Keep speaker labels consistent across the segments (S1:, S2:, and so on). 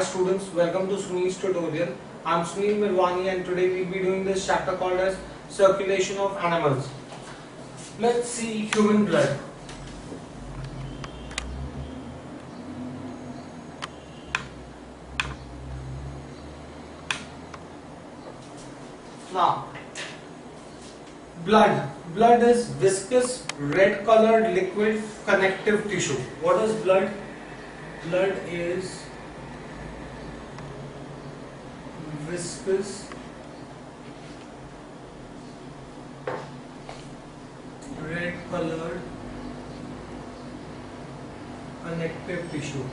S1: Students, welcome to Sunil's tutorial. I'm Sunil Mirwani and today we'll be doing this chapter called as Circulation of Animals. Let's see human blood. Now, blood. Blood is viscous, red colored liquid connective tissue. What is blood? Blood is viscous, red colored connective tissue.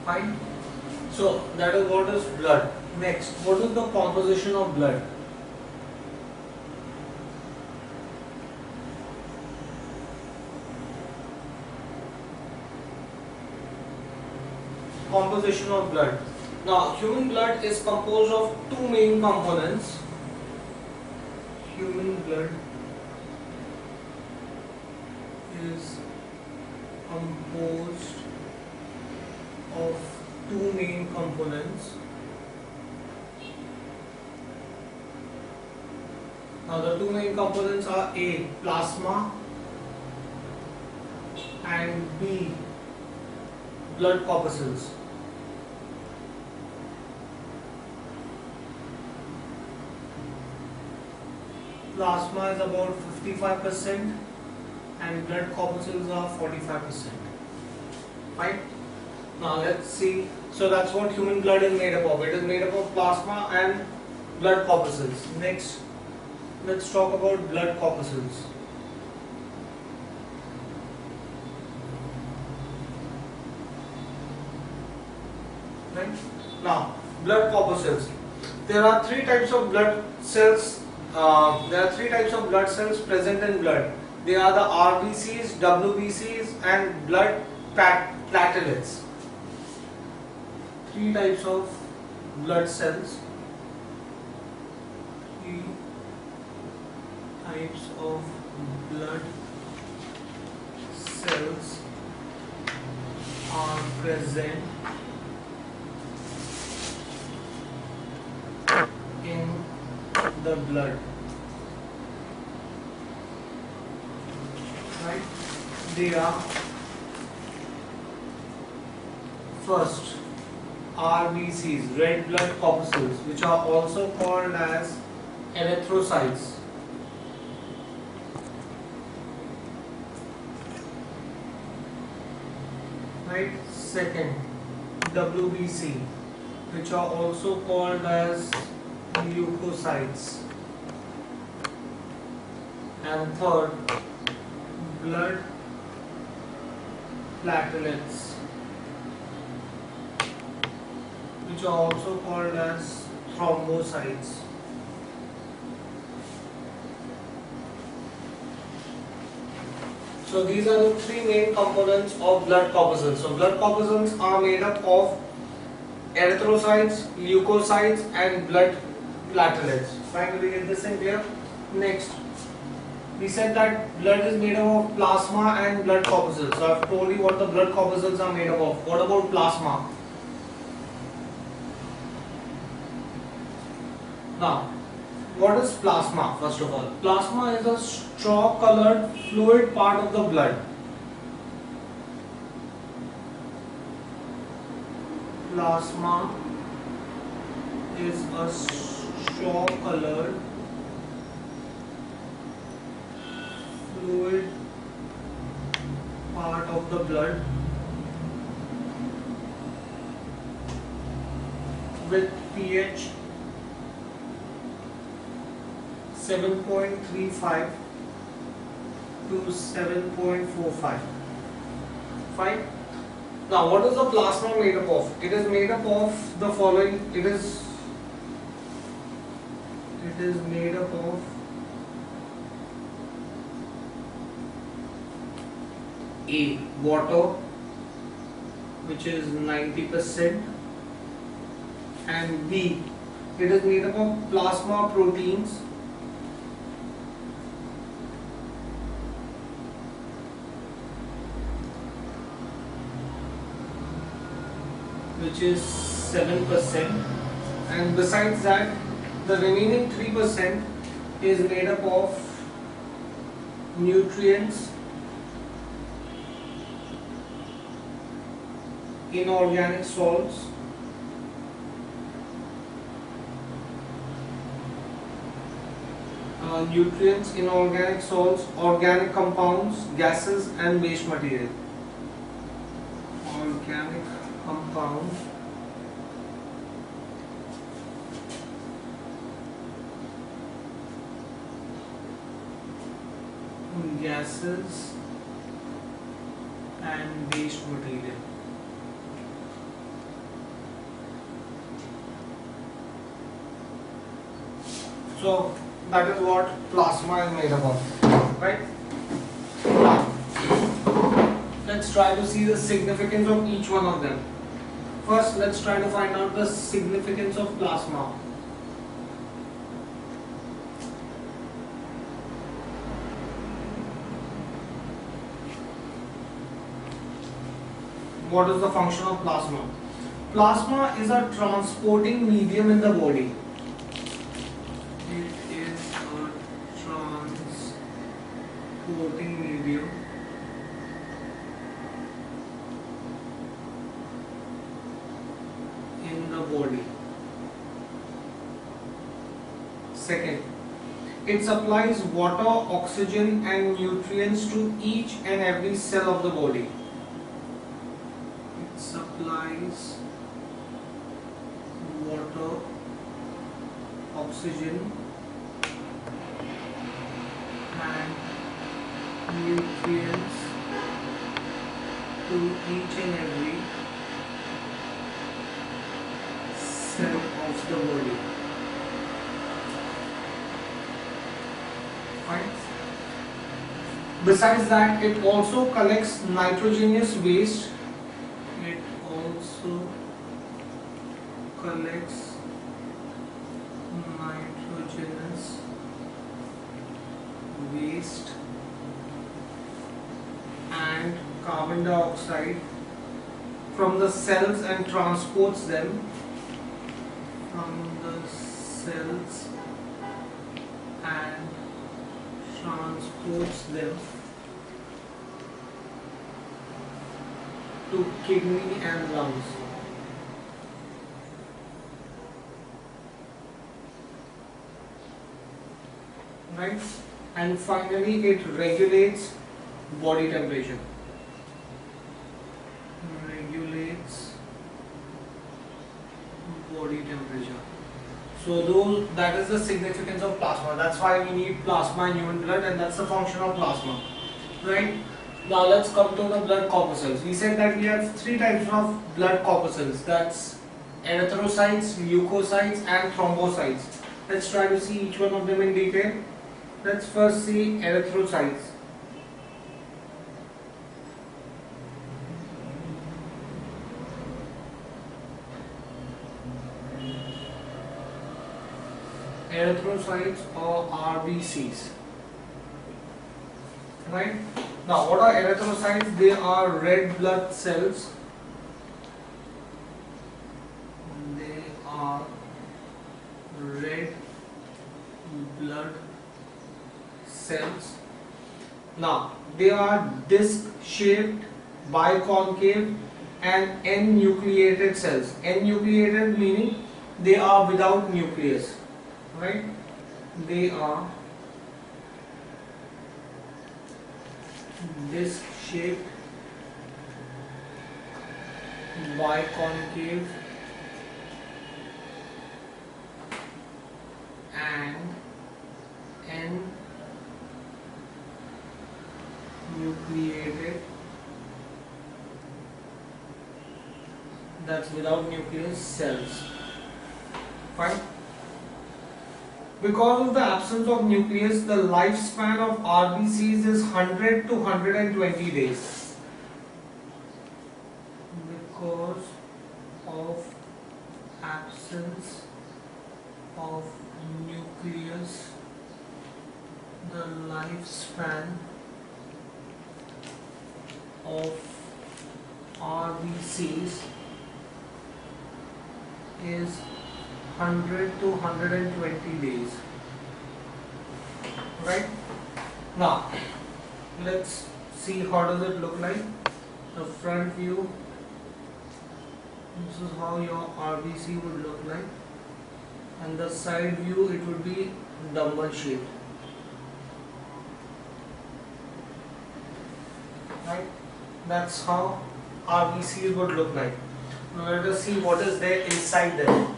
S1: Fine. So that is what is blood. Next, what is the composition of blood? Composition of blood. Now, human blood is composed of two main components. Human blood is composed of two main components. Now, the two main components are A, plasma, and B, blood corpuscles. Plasma is about 55% and blood corpuscles are 45%. Fine. Now let's see. So that's what human blood is made up of. It is made up of plasma and blood corpuscles. Next, let's talk about blood corpuscles. Right? Now, blood corpuscles. There are three types of blood cells. There are three types of blood cells present in blood. They are the RBCs, WBCs, and blood platelets. Three types of blood cells. Three types of blood cells are present in the blood. Right? They are first RBCs, red blood corpuscles, which are also called as erythrocytes. Right? Second, WBC, which are also called as leukocytes. And third, blood platelets, which are also called as thrombocytes. So these are the three main components of blood corpuscles. So blood corpuscles are made up of erythrocytes, leukocytes, and blood platelets. Finally, get this in clear. Next, we said that blood is made up of plasma and blood corpuscles. So I've told you what the blood corpuscles are made up of. What about plasma? Now, what is plasma? First of all, plasma is a straw-colored fluid part of the blood. Plasma is a straw-colored fluid part of the blood with pH 7.35 to 7.45. Fine. Now, what is the plasma made up of? It is made up of the following. It is made up of A, water, which is 90%, and B, it is made up of plasma proteins, which is 7%, and besides that the remaining 3% is made up of nutrients, inorganic salts, inorganic salts, organic compounds, gases and waste material. Organic compounds, gases and waste material. So that is what plasma is made up of, right? Now, let's try to see the significance of each one of them. First, let's try to find out the significance of plasma. What is the function of plasma? Plasma is a transporting medium in the body. It is a transporting medium in the body. Second, it supplies water, oxygen and nutrients to each and every cell of the body. It supplies water, oxygen and nutrients to each and every cell of the body. Fine. Besides that, it also collects nitrogenous waste. It also collects nitrogenous waste and carbon dioxide from the cells and transports them from the cells and transports them to kidney and lungs. Right? And finally, it regulates body temperature. Regulates body temperature. So that is the significance of plasma. That's why we need plasma in human blood, and that's the function of plasma. Right? Now let's come to the blood corpuscles. We said that we have three types of blood corpuscles. That's erythrocytes, leukocytes and thrombocytes. Let's try to see each one of them in detail. Let's first see erythrocytes. Erythrocytes or RBCs. Right? Now, what are erythrocytes? They are red blood cells. They are red blood cells. Now, they are disc-shaped, biconcave and N-nucleated cells. N-nucleated meaning they are without nucleus. Right? They are disc-shaped, biconcave and N-nucleated, that's without nucleus cells. Fine. Because of the absence of nucleus, the lifespan of RBCs is 100 to 120 days. Because of absence of nucleus, the lifespan of RBCs is 100 to 120 days. Right? Now, let's see how does it look like. The front view, this is how your RBC would look like, and the side view it would be dumbbell shaped. Right? That's how RBCs would look like. Now let us see what is there inside them.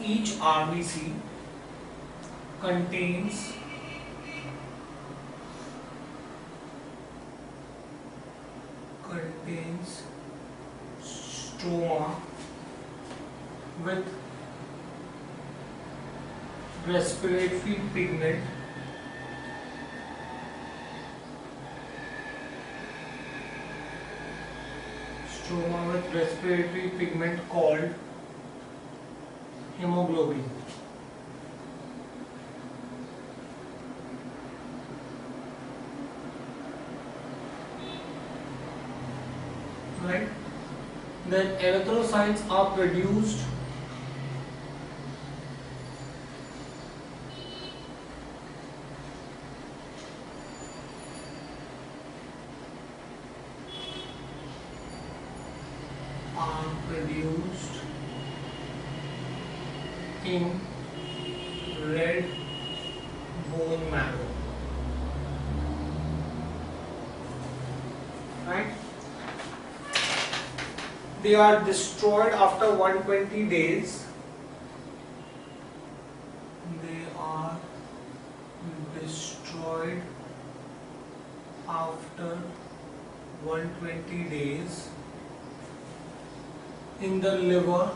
S1: Each RBC contains stroma with respiratory pigment called hemoglobin. Right? Then erythrocytes are produced in red bone marrow. Right? They are destroyed after 120 days. They are destroyed after 120 days in the liver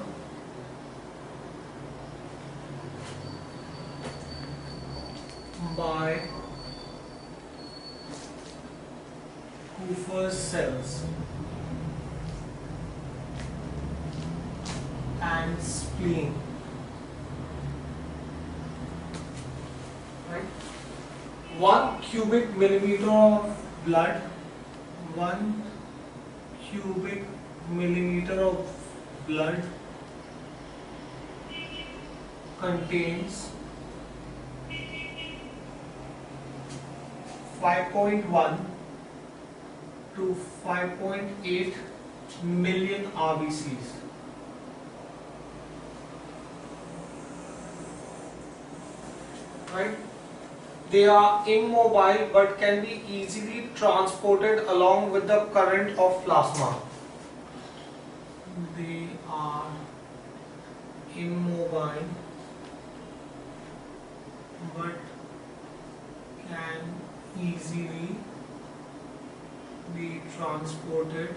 S1: by Kupffer cells and spleen. Right? 1 cubic millimeter of blood, 1 cubic millimeter of blood contains 5.1 to 5.8 million RBCs. Right? They are immobile but can be easily transported along with the current of plasma. They are immobile but can easily be transported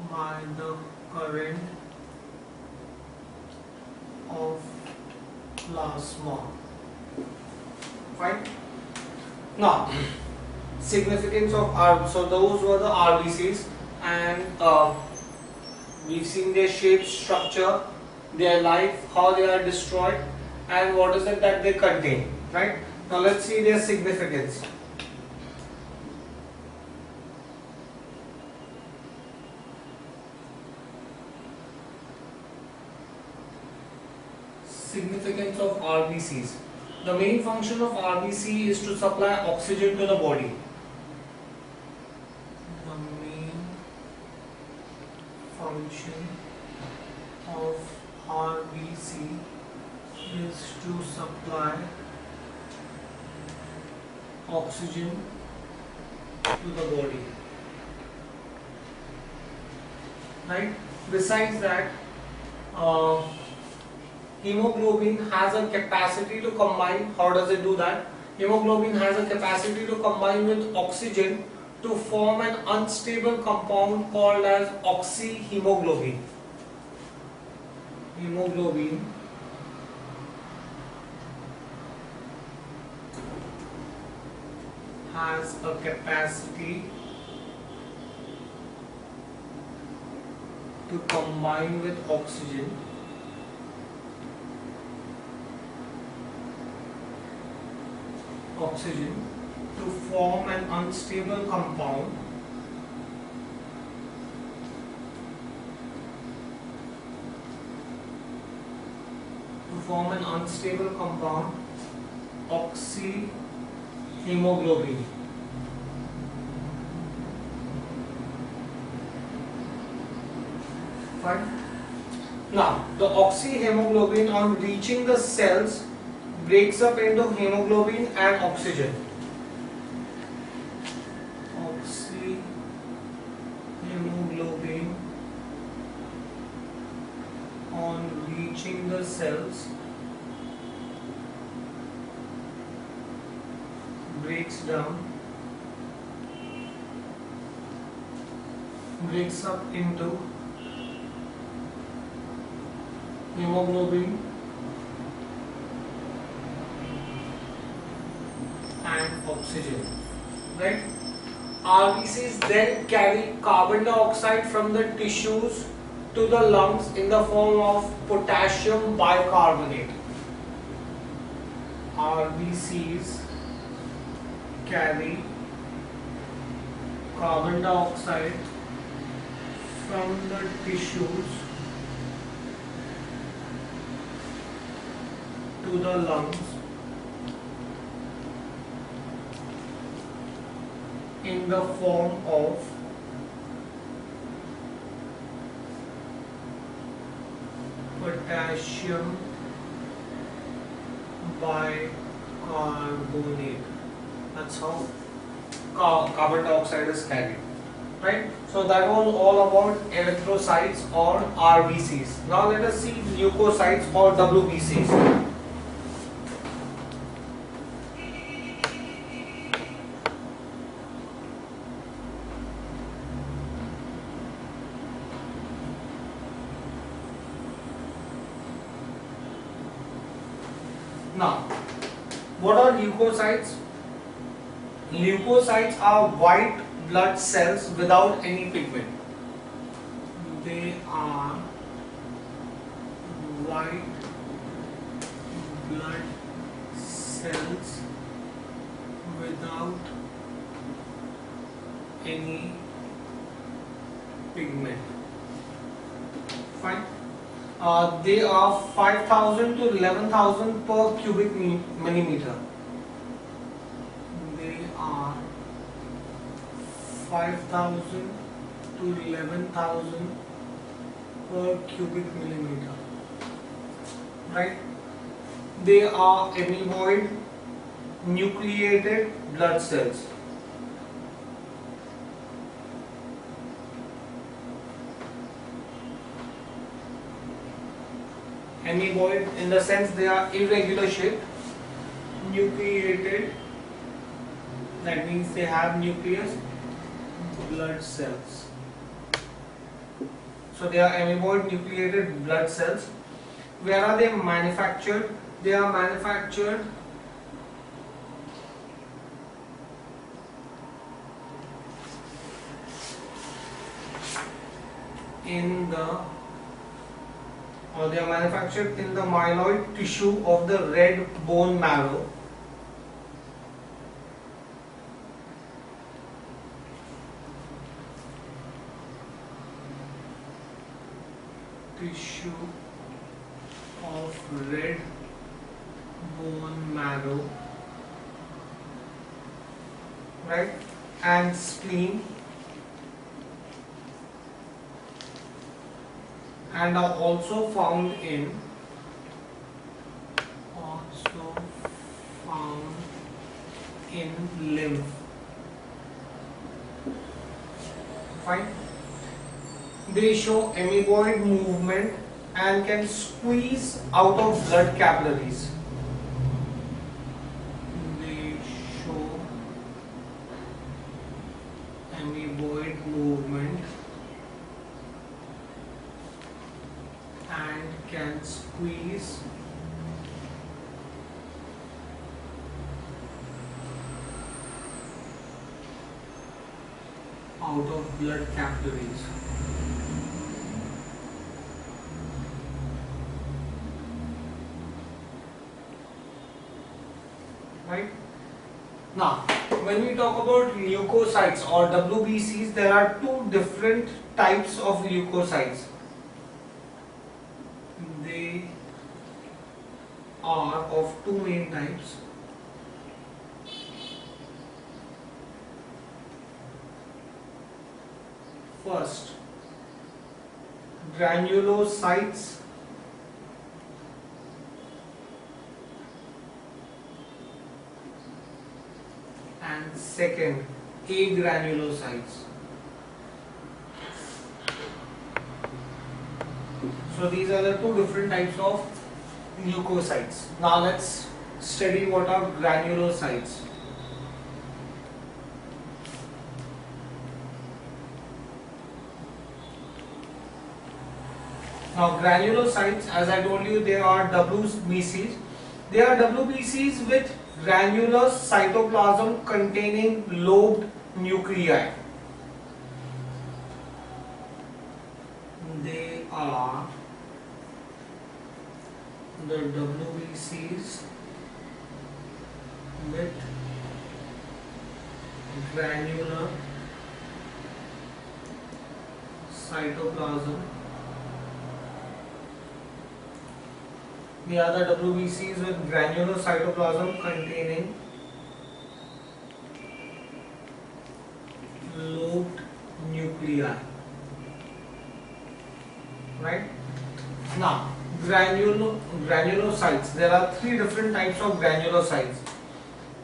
S1: by the current of plasma. Right? Now, significance of so those were the RBCs, and we've seen their shape, structure, their life, how they are destroyed, and what is it that they contain. Right? Now let's see their significance. Significance of RBCs. The main function of RBC is to supply oxygen to the body. The main function of RBC is to supply oxygen to the body. Right? Besides that, hemoglobin has a capacity to combine. How does it do that? Hemoglobin has a capacity to combine with oxygen to form an unstable compound called as oxyhemoglobin. Hemoglobin has a capacity to combine with oxygen oxygen to form an unstable compound oxyhemoglobin. Fine. Now, the oxyhemoglobin on reaching the cells breaks up into hemoglobin and oxygen. Oxyhemoglobin on reaching the cells breaks up into hemoglobin and oxygen, right? RBCs then carry carbon dioxide from the tissues to the lungs in the form of potassium bicarbonate. RBCs carry carbon dioxide from the tissues to the lungs in the form of potassium bicarbonate. That's how carbon dioxide is carried, right? So that was all about erythrocytes or RBCs. Now let us see leukocytes or WBCs. Now, what are leukocytes? Leukocytes are white blood cells without any pigment. They are white blood cells without any pigment. Fine. They are 5,000 to 11,000 per cubic millimeter. They are 5,000 to 11,000 per cubic millimeter. Right? They are amoeboid nucleated blood cells. Amoeboid in the sense they are irregular shaped, nucleated, that means they have nucleus, blood cells. So they are amoeboid nucleated blood cells. Where are they manufactured? They are manufactured in the myeloid tissue of the red bone marrow. Tissue of red bone marrow, right, and spleen, and are also found in lymph. Fine. They show amoeboid movement and can squeeze out of blood capillaries. They show amoeboid movement and can squeeze out of blood capillaries. Right? Now, when we talk about leukocytes or WBCs, there are two different types of leukocytes. They are of two main types. First, granulocytes, and second, agranulocytes. So these are the two different types of leukocytes. Now let's study what are granulocytes. Now granulocytes, as I told you, they are WBCs. They are WBCs with granular cytoplasm containing lobed nuclei. They are the WBCs with granular cytoplasm. The other WBCs with granular cytoplasm containing lobed nuclei. Right? Now, granulocytes. There are three different types of granulocytes.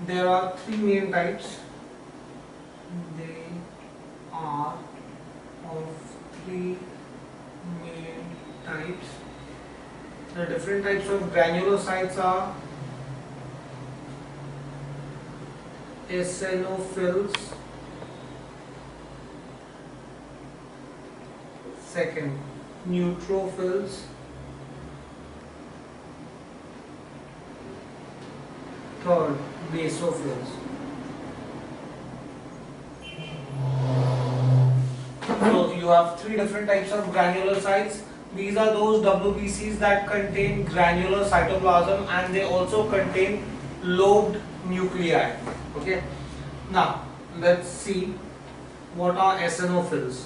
S1: There are three main types. They are of three main types. The different types of granulocytes are eosinophils, second neutrophils, third basophils. So you have three different types of granulocytes. These are those WBCs that contain granular cytoplasm and they also contain lobed nuclei. Okay. Now let's see what are eosinophils.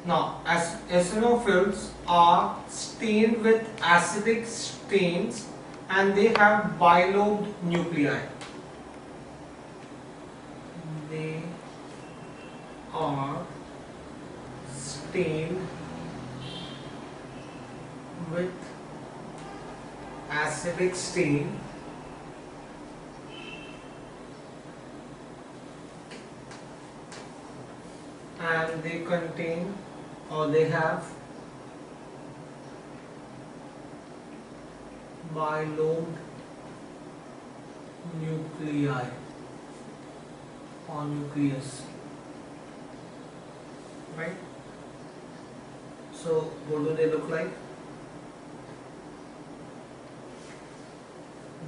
S1: Now, as eosinophils are stained with acidic stains and they have bilobed nuclei. They are stained with acidic stain and they contain or they have bilobed nuclei or nucleus, right? So what do they look like?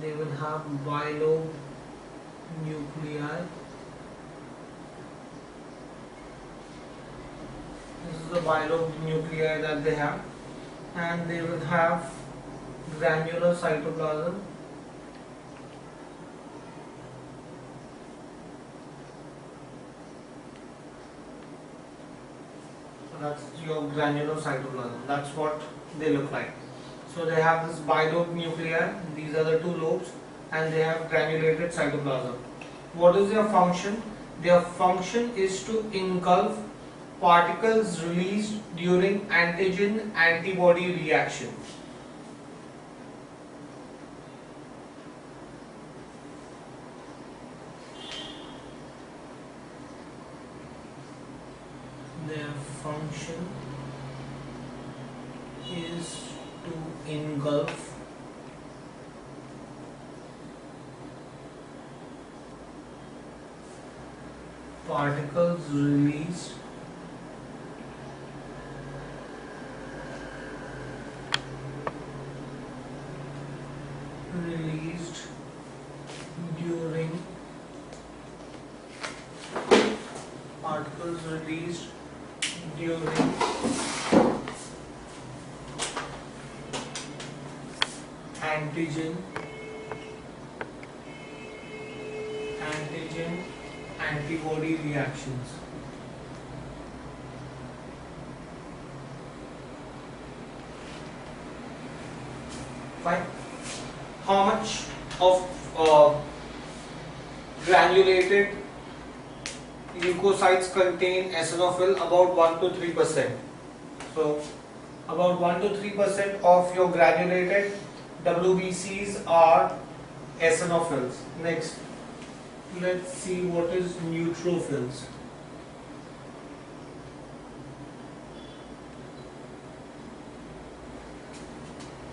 S1: They will have bilobed nuclei. This is the bilobed nuclei that they have, and they will have granular cytoplasm. So that's your granular cytoplasm. That's what they look like. So they have this bilobed nuclei. These are the two lobes, and they have granulated cytoplasm. What is their function? Their function is to engulf particles released during antigen-antibody reaction. Their function is to engulf particles released during particles released during antigen antibody reactions. Fine. How much of granulated leukocytes contain eosinophil? About 1 to 3%. So, about 1 to 3% of your granulated WBCs are eosinophils. Next, let's see what is neutrophils.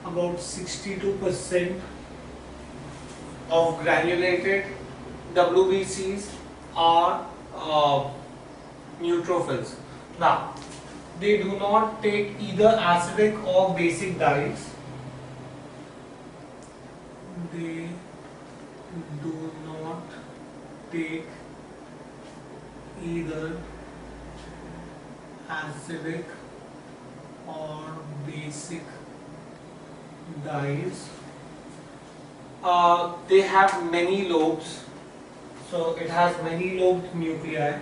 S1: About 62% of granulated WBCs are neutrophils. Now, they do not take either acidic or basic dyes. They do not take either acidic or basic dyes. They have many lobes, so it has many lobed nuclei.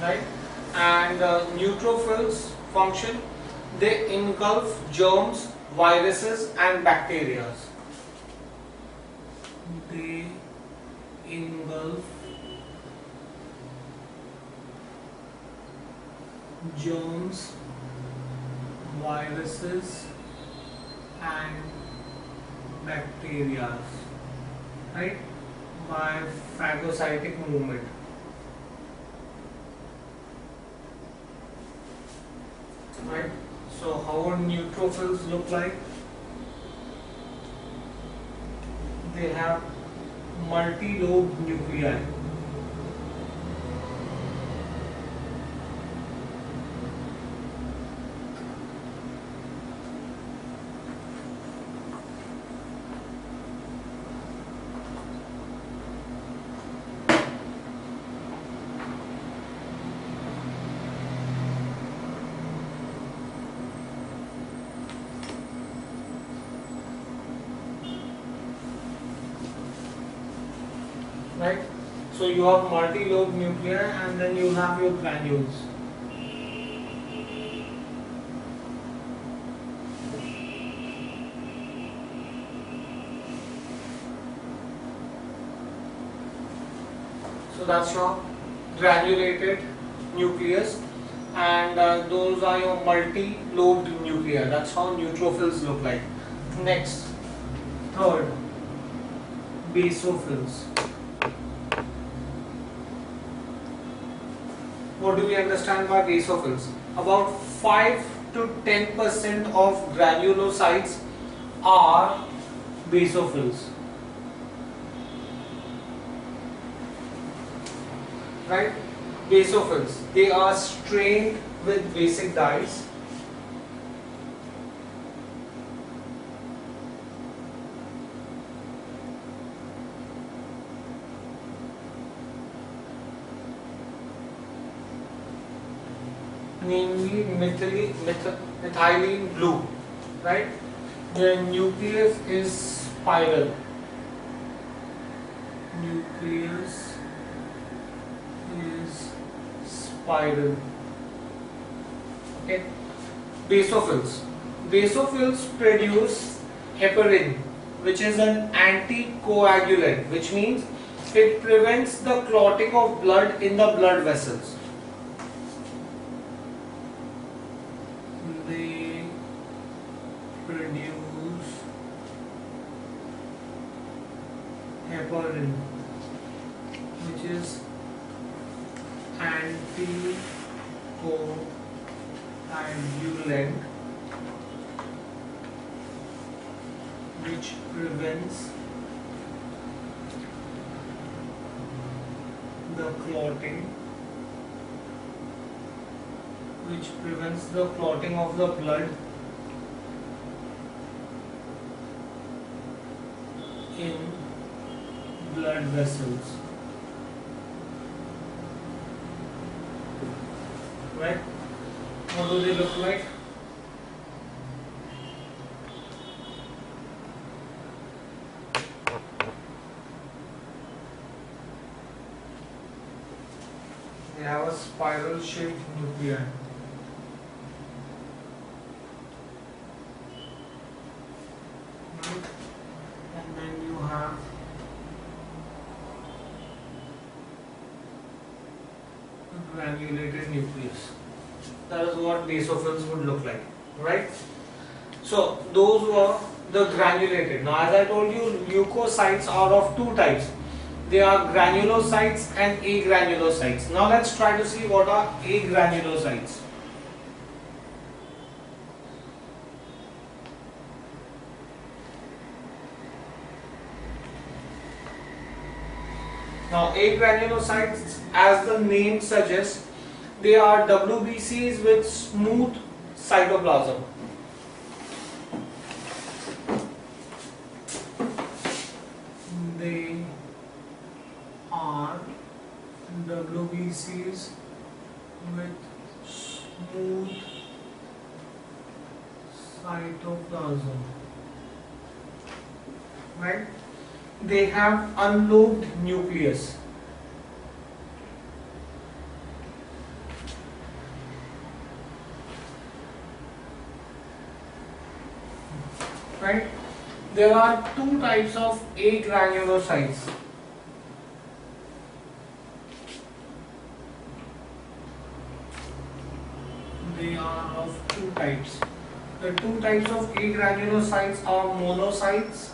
S1: Right? And neutrophils function, they engulf germs, viruses and bacteria. They engulf germs, viruses and bacteria, right, by phagocytic movement. Right. So how would neutrophils look like? They have multi-lobed nuclei. Right? So you have multi-lobed nuclei and then you have your granules. So that's your granulated nucleus, and those are your multi-lobed nuclei. That's how neutrophils look like. Next, third, basophils. What do we understand by basophils? About 5 to 10% of granulocytes are basophils. Right? Basophils. They are strained with basic dyes. Namely methylene blue, right? The nucleus is spiral. Nucleus is spiral. Okay. Basophils. Basophils produce heparin, which is an anticoagulant, which means it prevents the clotting of blood in the blood vessels. They produce heparin, which is anticoagulant, which prevents the clotting of the blood in blood vessels. Right? What do they look like? They have a spiral shaped nuclei. Right? And then you have a granulated nucleus. That is what basophils would look like, right? So those were the granulated. Now, as I told you, leukocytes are of two types. They are granulocytes and agranulocytes. Now let's try to see what are agranulocytes. Now, agranulocytes, as the name suggests, they are WBCs with smooth cytoplasm. They are WBCs with smooth cytoplasm. Right? They have unlobed nucleus. Right? There are two types of agranulocytes. They are of two types. The two types of agranulocytes are monocytes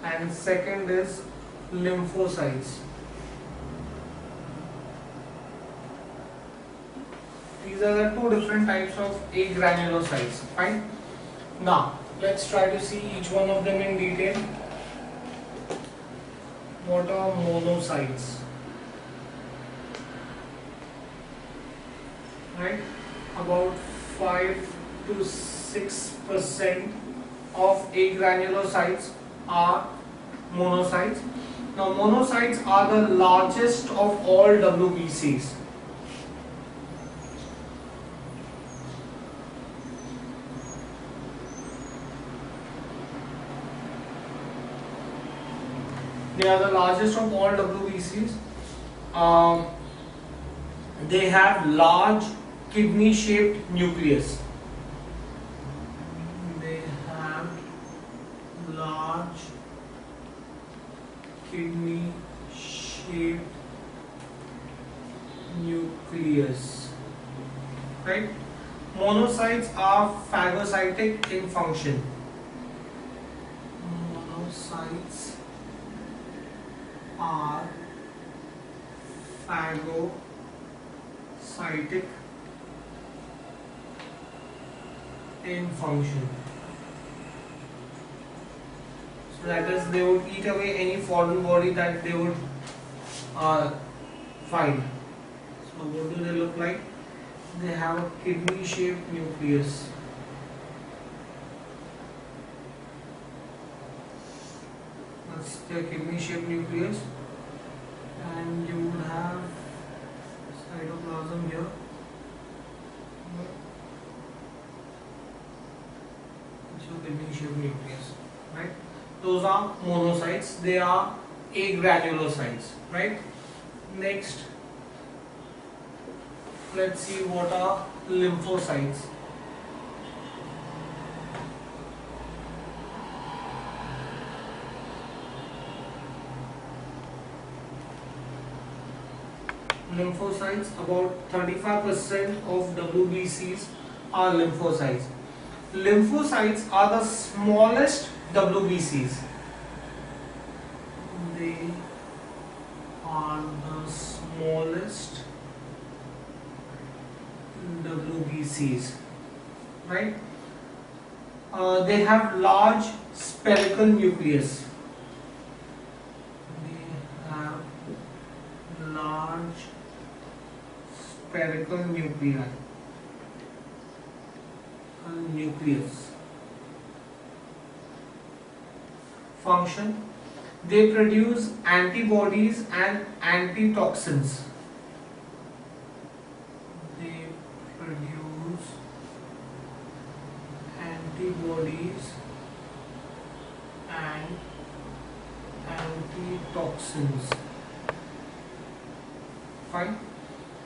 S1: and second is lymphocytes. These are the two different types of agranulocytes. Fine. Now let's try to see each one of them in detail. What are monocytes? Right? About 5 to 6% of agranulocytes are monocytes. Now monocytes are the largest of all WBCs. They are the largest of all WBCs. They have large kidney-shaped nucleus. They have large kidney-shaped nucleus. Right? Monocytes are phagocytic in function. Monocytes are phagocytic in function. So that is, they would eat away any foreign body that they would find. So what do they look like? They have a kidney-shaped nucleus. That's their kidney-shaped nucleus, and you would have cytoplasm here. So kidney-shaped nucleus, right? Those are monocytes. They are agranulocytes, right? Next, let's see what are lymphocytes. Lymphocytes, about 35% of WBCs are lymphocytes. Lymphocytes are the smallest WBCs. They are the smallest WBCs, right? They have large spherical nucleus. They have large spherical nucleus. function. They produce antibodies and antitoxins. They produce antibodies and antitoxins. Fine.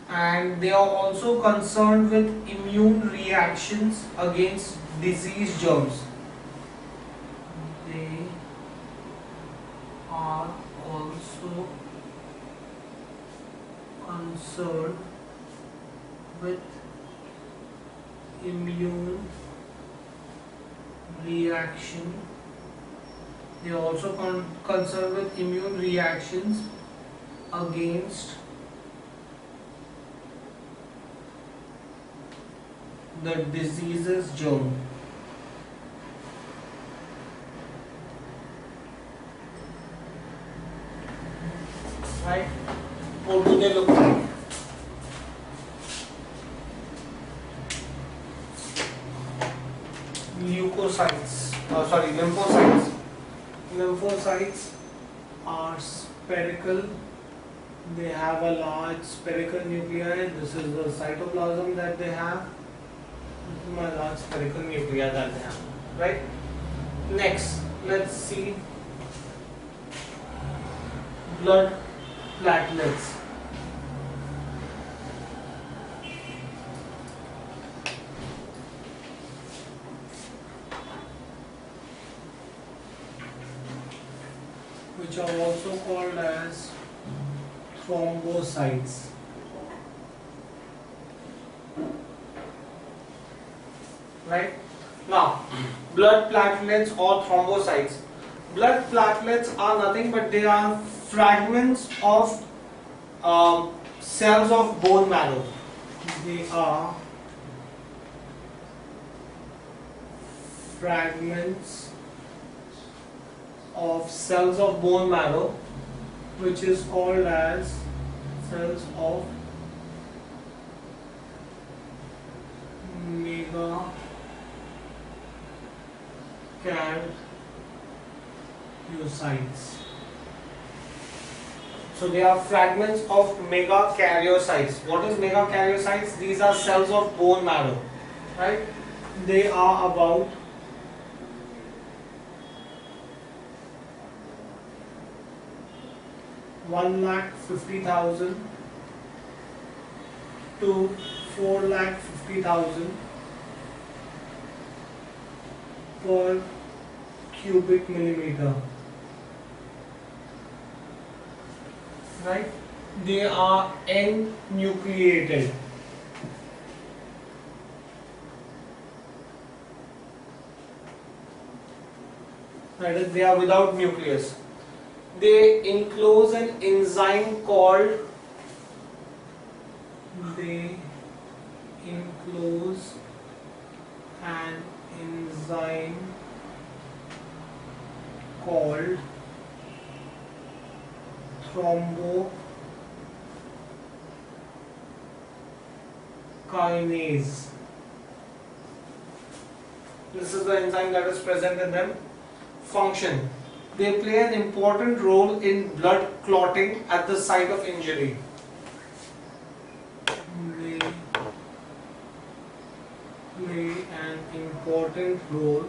S1: And they are also concerned with immune reactions against disease germs. They are also concerned with immune reaction. They are also concerned with immune reactions against the diseases germ. Right? What do they look like? Lymphocytes. Lymphocytes are spherical. They have a large spherical nuclei. This is the cytoplasm that they have. This is my large spherical nuclei that they have. Right? Next, let's see blood platelets. Which are also called as thrombocytes. Right? Now, blood platelets or thrombocytes. Blood platelets are nothing but they are fragments of cells of bone marrow. They are fragments of cells of bone marrow, which is called as cells of megakaryocytes. So they are fragments of megakaryocytes. What is megakaryocytes? These are cells of bone marrow, right? They are about 1,50,000 to 4,50,000 per cubic millimeter. Right? They are enucleated. Right? They are without nucleus. They enclose an enzyme called thrombokinase. This is the enzyme that is present in them. Function. They play an important role in blood clotting at the site of injury. They play an important role.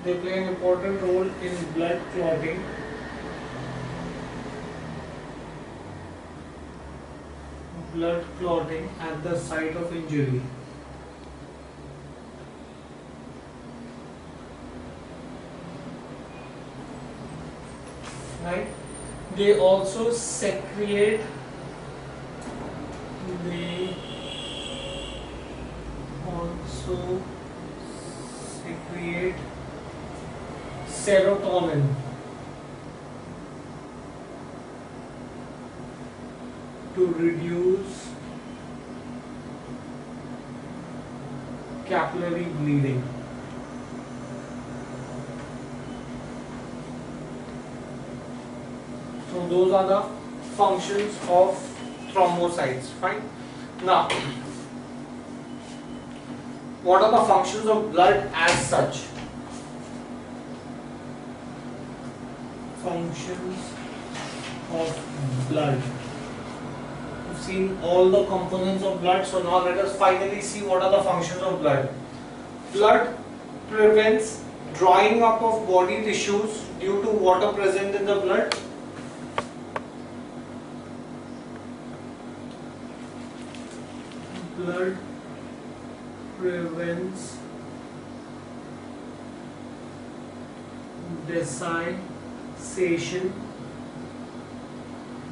S1: They play an important role in blood clotting. Blood clotting at the site of injury. Right? They also secrete serotonin. To reduce capillary bleeding. So those are the functions of thrombocytes. Fine. Now, what are the functions of blood as such? Functions of blood. We've seen all the components of blood, so now let us finally see what are the functions of blood. Blood prevents drying up of body tissues due to water present in the blood. Blood prevents desiccation.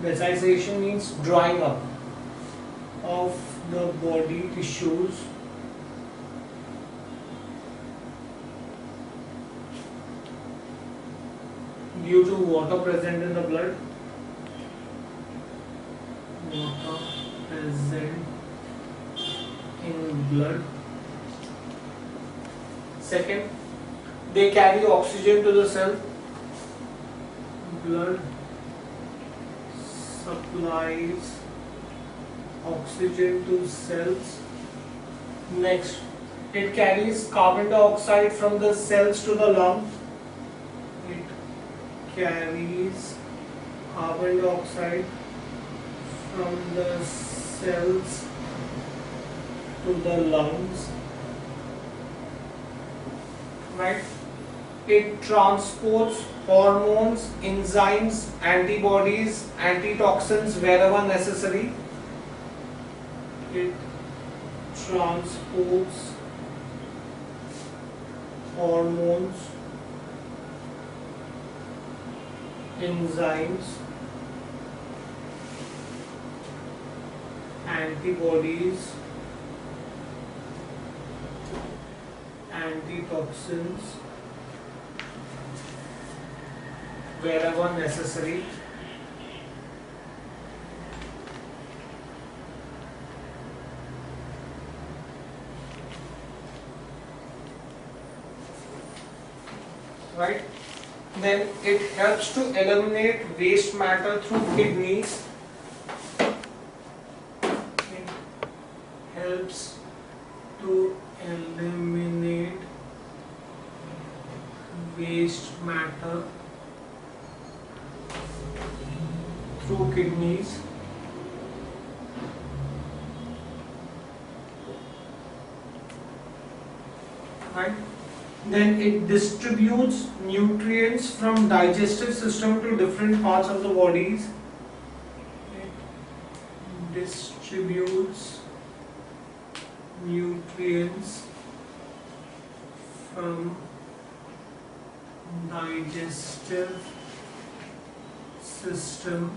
S1: Desiccation means drying up of the body tissues due to water present in the blood. Water present in blood. Second, they carry oxygen to the cell. Blood supplies oxygen to cells. Next, it carries carbon dioxide from the cells to the lung. It carries carbon dioxide from the cells to the lungs. Right? It transports hormones, enzymes, antibodies, antitoxins wherever necessary. It transports hormones, enzymes, antibodies, antitoxins wherever necessary. Right? Then it helps to eliminate waste matter through kidneys. It helps to eliminate waste matter through kidneys. Right? Then it distributes nutrients from digestive system to different parts of the bodies. It distributes nutrients from digestive system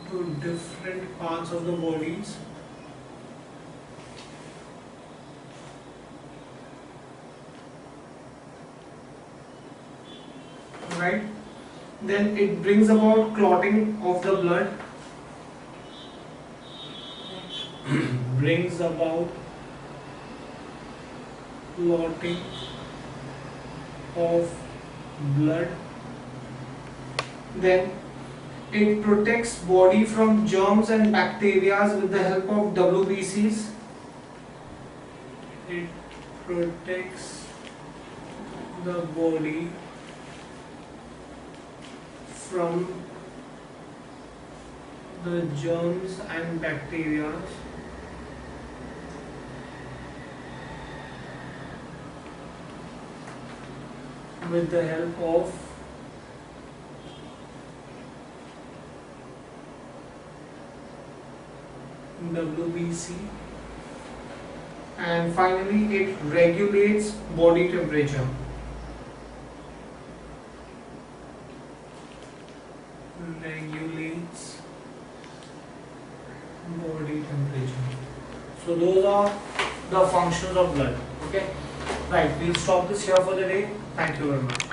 S1: to different parts of the bodies. Right? Then it brings about clotting of the blood. Brings about clotting of blood. Then it protects body from germs and bacteria with the help of WBCs. It protects the body from the germs and bacteria with the help of WBC. And finally, it regulates body temperature. Regulates body temperature. So those are the functions of blood. Okay. Right. We'll stop this here for the day. Thank you very much.